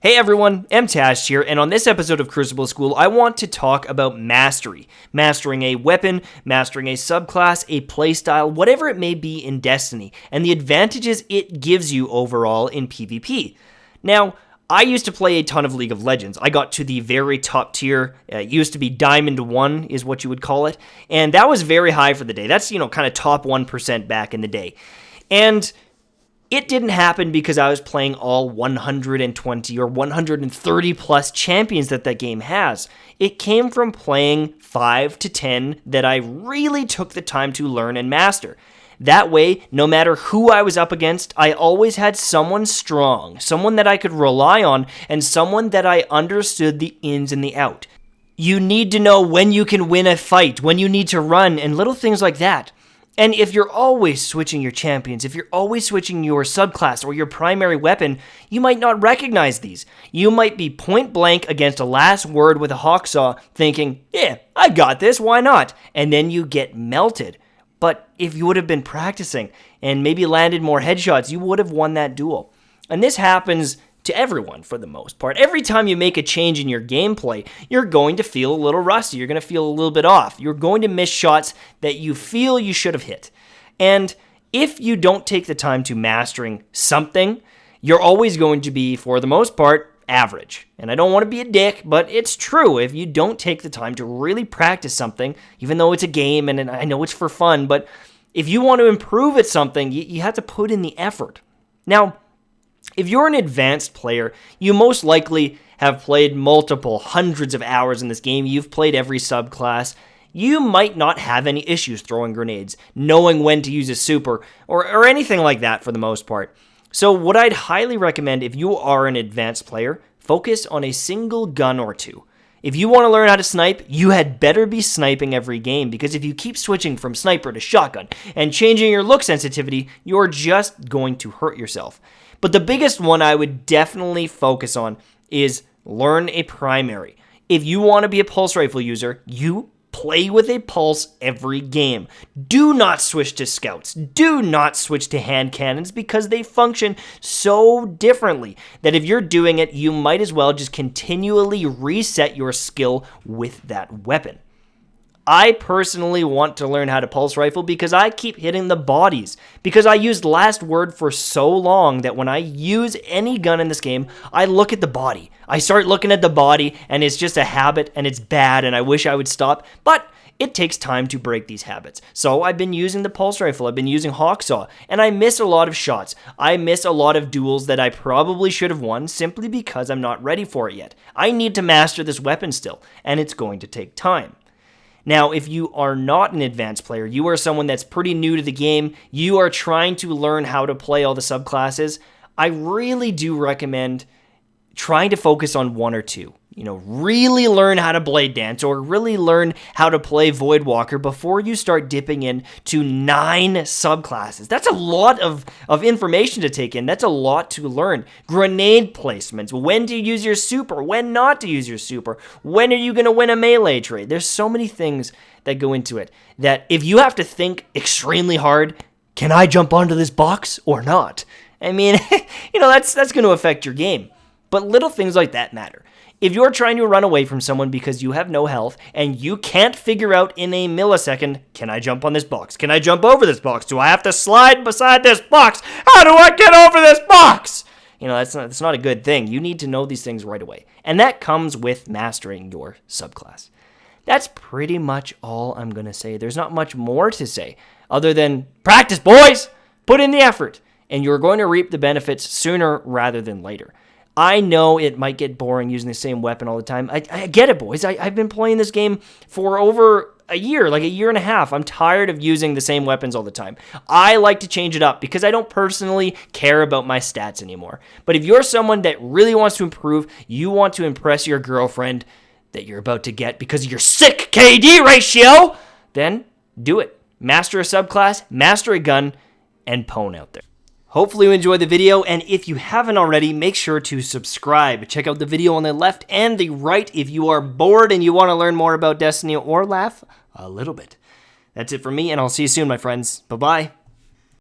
Hey everyone, Mtashed here, and on this episode of Crucible School, I want to talk about mastery. Mastering a weapon, mastering a subclass, a playstyle, whatever it may be in Destiny, and the advantages it gives you overall in PvP. Now, I used to play a ton of League of Legends. I got to the very top tier. It used to be Diamond 1 is what you would call it, and that was very high for the day. That's, kind of top 1% back in the day. And it didn't happen because I was playing all 120 or 130 plus champions that game has. It came from playing 5 to 10 that I really took the time to learn and master. That way, no matter who I was up against, I always had someone strong, someone that I could rely on, and someone that I understood the ins and the out. You need to know when you can win a fight, when you need to run, and little things like that. And if you're always switching your champions, if you're always switching your subclass or your primary weapon, you might not recognize these. You might be point blank against a last word with a hawksaw thinking, yeah, I got this, why not? And then you get melted. But if you would have been practicing and maybe landed more headshots, you would have won that duel. And this happens to everyone for the most part. Every time you make a change in your gameplay, you're going to feel a little rusty. You're going to feel a little bit off. You're going to miss shots that you feel you should have hit. And if you don't take the time to mastering something, you're always going to be, for the most part, average. And I don't want to be a dick, but it's true. If you don't take the time to really practice something, even though it's a game and I know it's for fun, but if you want to improve at something, you have to put in the effort. Now, if you're an advanced player, you most likely have played multiple hundreds of hours in this game. You've played every subclass. You might not have any issues throwing grenades, knowing when to use a super, or anything like that for the most part. So what I'd highly recommend if you are an advanced player, focus on a single gun or two. If you want to learn how to snipe, you had better be sniping every game, because if you keep switching from sniper to shotgun and changing your look sensitivity, you're just going to hurt yourself. But the biggest one I would definitely focus on is learn a primary. If you want to be a pulse rifle user, you play with a pulse every game. Do not switch to scouts. Do not switch to hand cannons because they function so differently that if you're doing it, you might as well just continually reset your skill with that weapon. I personally want to learn how to pulse rifle because I keep hitting the bodies. Because I used last word for so long that when I use any gun in this game, I look at the body. I start looking at the body and it's just a habit and it's bad and I wish I would stop. But it takes time to break these habits. So I've been using the pulse rifle, I've been using hawksaw, and I miss a lot of shots. I miss a lot of duels that I probably should have won simply because I'm not ready for it yet. I need to master this weapon still, and it's going to take time. Now, if you are not an advanced player, you are someone that's pretty new to the game, you are trying to learn how to play all the subclasses, I really do recommend trying to focus on one or two. Really learn how to blade dance or really learn how to play Voidwalker before you start dipping into 9 subclasses. That's a lot of information to take in. That's a lot to learn. Grenade placements, when to use your super, when not to use your super, when are you going to win a melee trade? There's so many things that go into it that if you have to think extremely hard, can I jump onto this box or not? I mean, that's going to affect your game. But little things like that matter. If you're trying to run away from someone because you have no health and you can't figure out in a millisecond, can I jump on this box? Can I jump over this box? Do I have to slide beside this box? How do I get over this box? That's not a good thing. You need to know these things right away. And that comes with mastering your subclass. That's pretty much all I'm going to say. There's not much more to say other than practice, boys! Put in the effort, and you're going to reap the benefits sooner rather than later. I know it might get boring using the same weapon all the time. I get it, boys. I've been playing this game for over a year, like a year and a half. I'm tired of using the same weapons all the time. I like to change it up because I don't personally care about my stats anymore. But if you're someone that really wants to improve, you want to impress your girlfriend that you're about to get because of your sick KD ratio, then do it. Master a subclass, master a gun, and pwn out there. Hopefully you enjoyed the video, and if you haven't already, make sure to subscribe. Check out the video on the left and the right if you are bored and you want to learn more about Destiny or laugh a little bit. That's it for me, and I'll see you soon, my friends. Bye-bye.